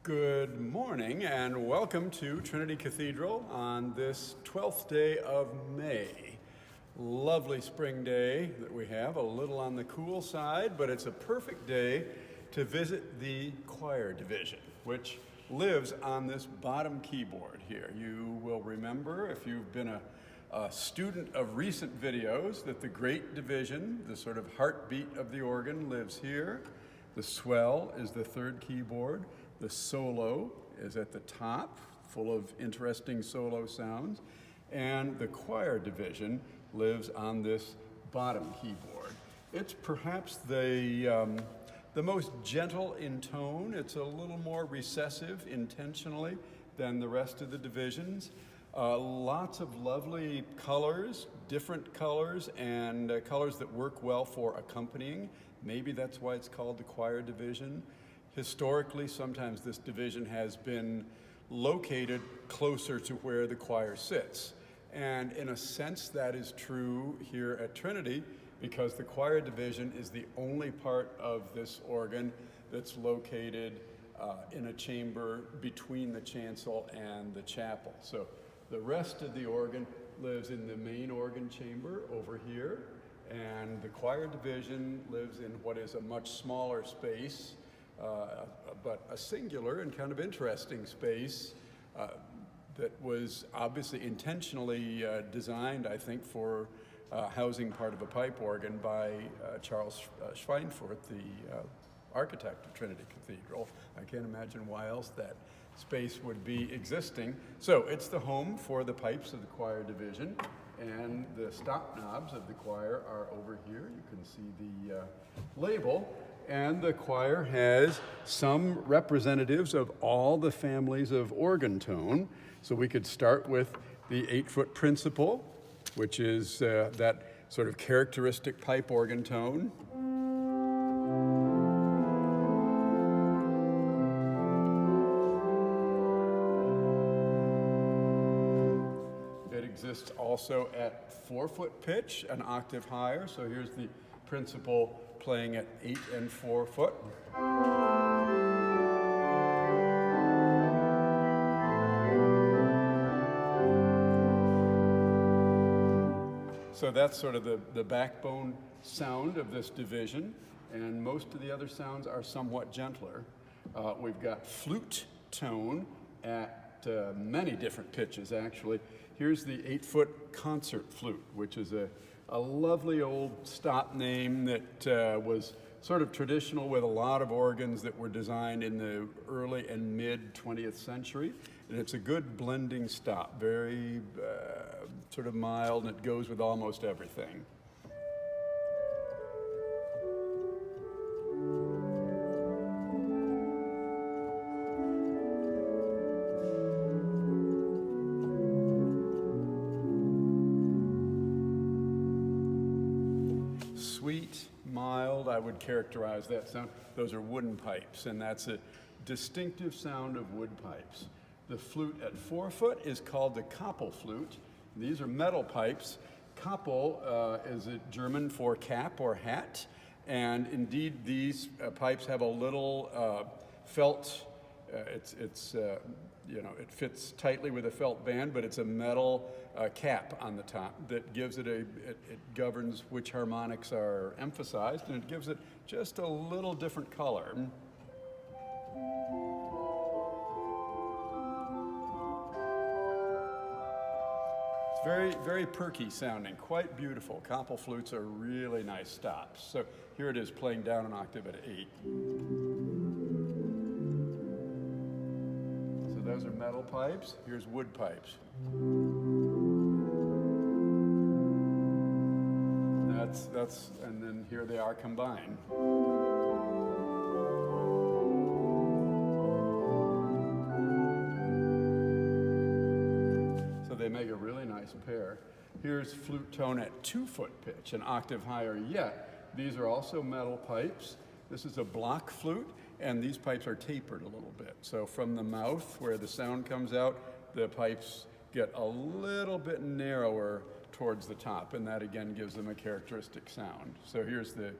Good morning and welcome to Trinity Cathedral on this 12th day of May. Lovely spring day that we have, a little on the cool side, but it's a perfect day to visit the choir division, which lives on this bottom keyboard here. You will remember, if you've been a student of recent videos, that the great division, the sort of heartbeat of the organ, lives here. The swell is the third keyboard. The solo is at the top, full of interesting solo sounds. And the choir division lives on this bottom keyboard. It's perhaps the most gentle in tone. It's a little more recessive intentionally than the rest of the divisions. Lots of lovely colors, different colors, and colors that work well for accompanying. Maybe that's why it's called the choir division. Historically, sometimes this division has been located closer to where the choir sits. And in a sense, that is true here at Trinity, because the choir division is the only part of this organ that's located in a chamber between the chancel and the chapel. So the rest of the organ lives in the main organ chamber over here, and the choir division lives in what is a much smaller space, but a singular and kind of interesting space that was obviously intentionally designed, I think, for housing part of a pipe organ by Charles Schweinfurt, the architect of Trinity Cathedral. I can't imagine why else that space would be existing. So it's the home for the pipes of the choir division, and the stop knobs of the choir are over here. You can see the label, and the choir has some representatives of all the families of organ tone. So we could start with the 8-foot principal, which is that sort of characteristic pipe organ tone. Exists also at 4-foot pitch, an octave higher. So here's the principal playing at 8 and 4 foot. So that's sort of the backbone sound of this division, and most of the other sounds are somewhat gentler. We've got flute tone at many different pitches, actually. Here's the 8-foot concert flute, which is a lovely old stop name that was sort of traditional with a lot of organs that were designed in the early and mid 20th century. And it's a good blending stop, very sort of mild, and it goes with almost everything. Sweet, mild, I would characterize that sound. Those are wooden pipes, and that's a distinctive sound of wood pipes. The flute at 4 foot is called the Koppel flute. These are metal pipes. Koppel is a German for cap or hat, and indeed these pipes have a little felt. It fits tightly with a felt band, but it's a metal cap on the top that gives it it governs which harmonics are emphasized, and it gives it just a little different color. It's very, very perky sounding, quite beautiful. Koppel flutes are really nice stops. So here it is playing down an octave at 8. Those are metal pipes. Here's wood pipes. And then here they are combined. So they make a really nice pair. Here's flute tone at 2-foot pitch, an octave higher yet. These are also metal pipes. This is a block flute, and these pipes are tapered a little bit. So from the mouth, where the sound comes out, the pipes get a little bit narrower towards the top, and that again gives them a characteristic sound. So here's the...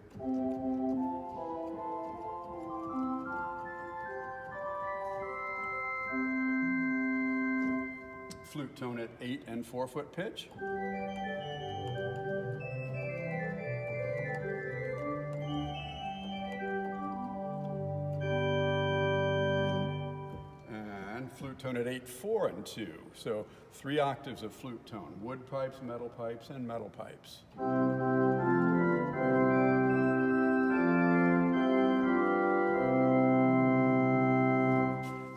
flute tone at 8 and 4 foot pitch. And flute tone at 8, 4 and 2. So 3 octaves of flute tone, wood pipes, and metal pipes.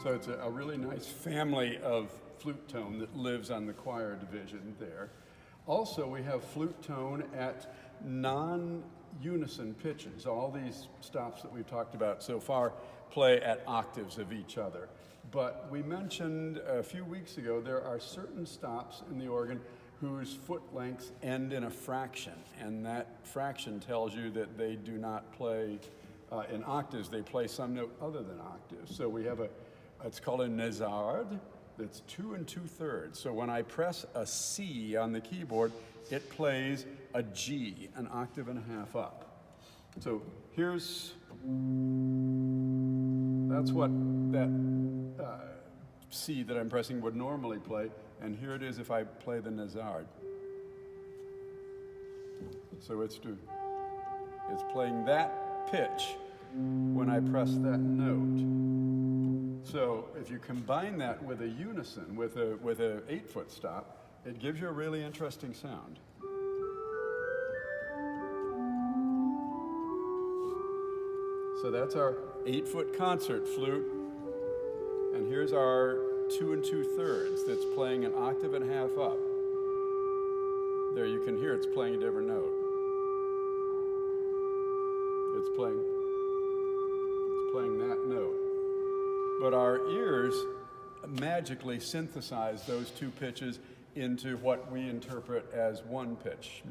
So it's a really nice family of flute tone that lives on the choir division there. Also, we have flute tone at non-unison pitches. All these stops that we've talked about so far play at octaves of each other. But we mentioned a few weeks ago there are certain stops in the organ whose foot lengths end in a fraction, and that fraction tells you that they do not play in octaves. They play some note other than octaves. So we have it's called a Nézarde. That's 2 2/3. So when I press a C on the keyboard, it plays a G, an octave and a half up. So that's what that C that I'm pressing would normally play, and here it is if I play the Nézarde. So it's playing that pitch when I press that note. So if you combine that with a unison, with a 8-foot stop, it gives you a really interesting sound. So that's our 8-foot concert flute, and here's our 2 2/3 that's playing an octave and a half up. There you can hear it's playing a different note. It's playing that note. But our ears magically synthesize those 2 pitches into what we interpret as one pitch.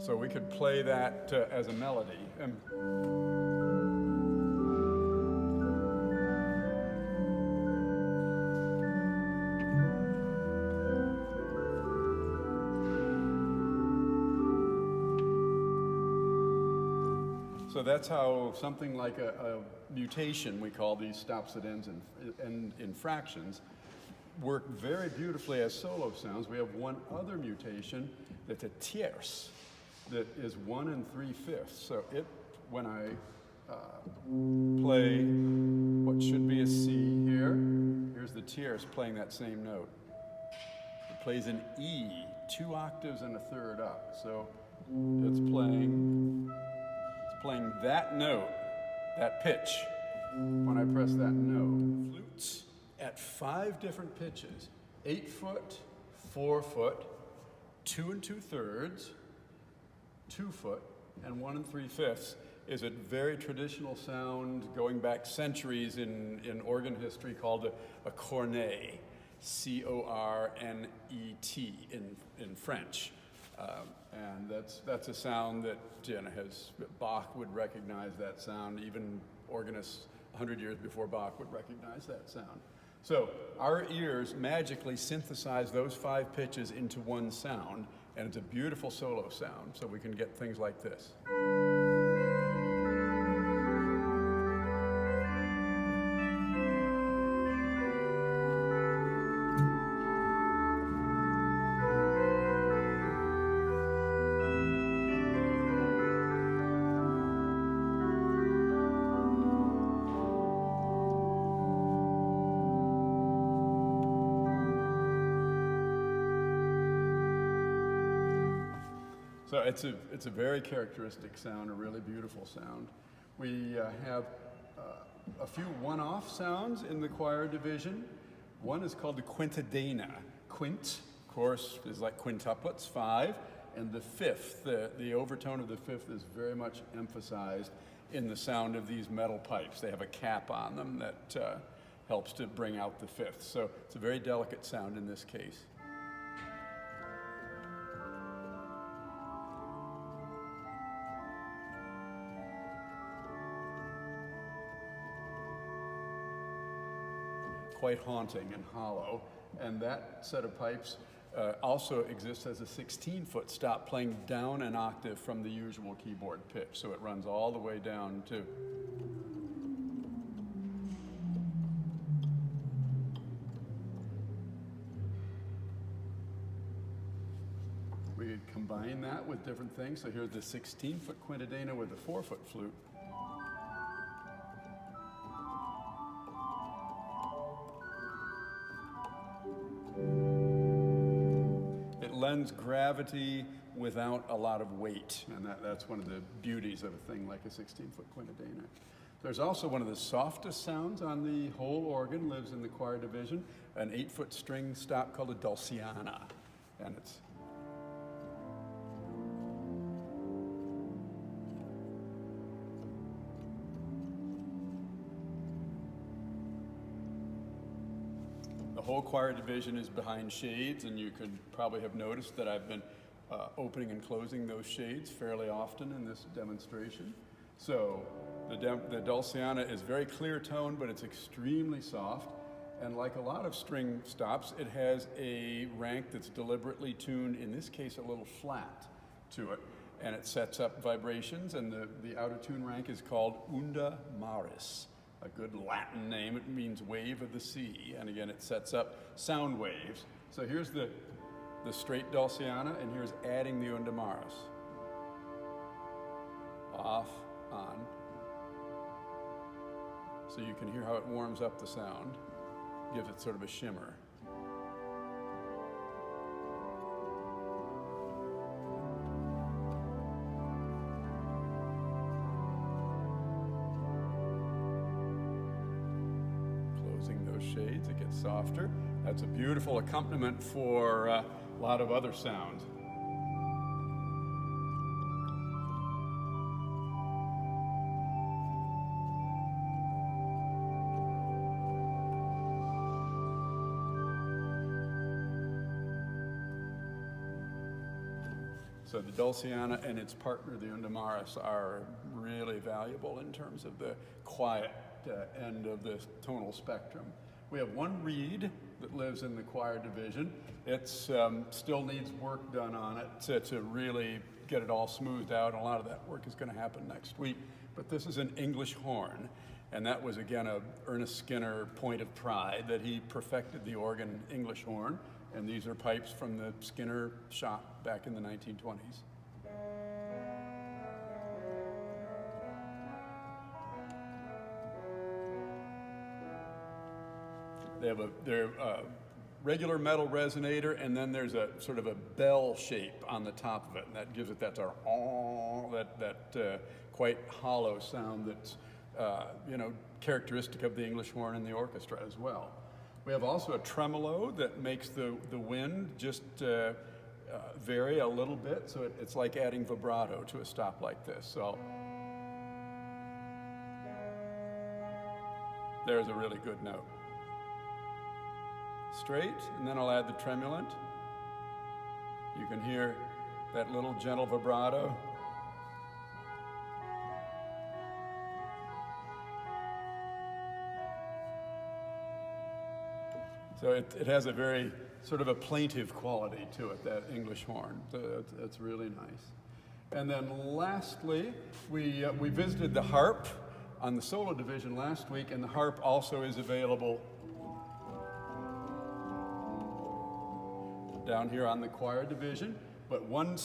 So we could play that as a melody. So that's how something like a mutation, we call these stops that end in fractions, work very beautifully as solo sounds. We have one other mutation that's a tierce, that is 1 3/5. So when I play what should be a C here, here's the tierce playing that same note. It plays an E, 2 octaves and a third up. So it's playing that note, that pitch, when I press that note. Flutes at 5 different pitches, 8 foot, 4 foot, 2 2/3, 2 foot, and 1 3/5 is a very traditional sound going back centuries in organ history called a cornet, C-O-R-N-E-T in French. And that's a sound that Bach would recognize that sound. Even organists 100 years before Bach would recognize that sound. So our ears magically synthesize those 5 pitches into one sound, and it's a beautiful solo sound, so we can get things like this. So it's a very characteristic sound, a really beautiful sound. We have a few one-off sounds in the choir division. One is called the quintadena. Quint, of course, is like quintuplets, 5, and the 5th, the overtone of the 5th is very much emphasized in the sound of these metal pipes. They have a cap on them that helps to bring out the 5th. So it's a very delicate sound in this case. Quite haunting and hollow, and that set of pipes also exists as a 16-foot stop playing down an octave from the usual keyboard pitch. So it runs all the way down to. We combine that with different things. So here's the 16-foot quintadena with the 4-foot flute. It lends gravity without a lot of weight, and that's one of the beauties of a thing like a 16-foot quintadena. There's also one of the softest sounds on the whole organ, lives in the choir division, an 8-foot string stop called a dulciana, and it's the whole choir division is behind shades, and you could probably have noticed that I've been opening and closing those shades fairly often in this demonstration. So the dulciana is very clear tone, but it's extremely soft. And like a lot of string stops, it has a rank that's deliberately tuned, in this case a little flat to it. And it sets up vibrations, and the outer tune rank is called unda maris. A good Latin name. It means wave of the sea. And again, it sets up sound waves. So here's the straight dulciana, and here's adding the unda maris. Off, on. So you can hear how it warms up the sound, gives it sort of a shimmer. Shades, it gets softer. That's a beautiful accompaniment for a lot of other sounds. So the dulciana and its partner, the unda maris, are really valuable in terms of the quiet end of the tonal spectrum. We have one reed that lives in the choir division. It still needs work done on it to really get it all smoothed out. A lot of that work is going to happen next week. But this is an English horn, and that was, again, a Aeolian-Skinner point of pride that he perfected the organ English horn. And these are pipes from the Skinner shop back in the 1920s. They're a regular metal resonator, and then there's a sort of a bell shape on the top of it, and that gives it that sort of that quite hollow sound that's characteristic of the English horn in the orchestra as well. We have also a tremolo that makes the wind just vary a little bit, so it's like adding vibrato to a stop like this. So there's a really good note. Straight, and then I'll add the tremulant. You can hear that little gentle vibrato. So it has a very sort of a plaintive quality to it, that English horn. So it's really nice. And then lastly, we visited the harp on the solo division last week, and the harp also is available down here on the choir division. But one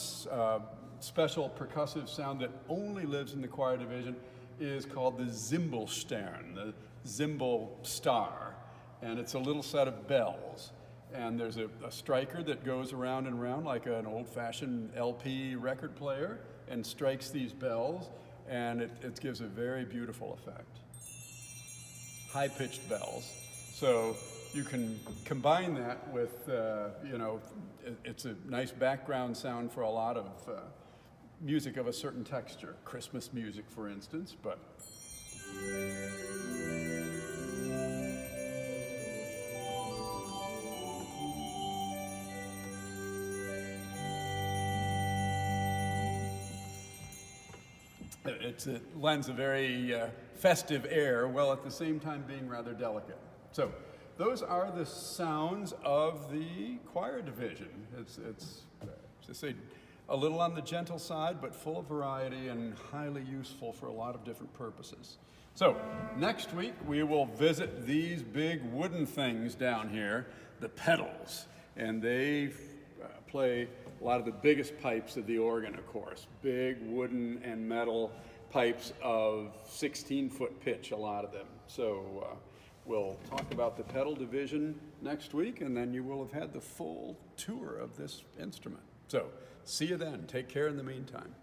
special percussive sound that only lives in the choir division is called the Zimbelstern, the Zimbel star. And it's a little set of bells. And there's a striker that goes around and around like an old-fashioned LP record player and strikes these bells, and it gives a very beautiful effect. High-pitched bells. So you can combine that with, it's a nice background sound for a lot of music of a certain texture. Christmas music, for instance, but it lends a very festive air, while at the same time being rather delicate. So those are the sounds of the choir division. It's just a little on the gentle side, but full of variety and highly useful for a lot of different purposes. So next week we will visit these big wooden things down here, the pedals, and they play a lot of the biggest pipes of the organ, of course. Big wooden and metal pipes of 16-foot pitch, a lot of them. So we'll talk about the pedal division next week, and then you will have had the full tour of this instrument. So see you then. Take care in the meantime.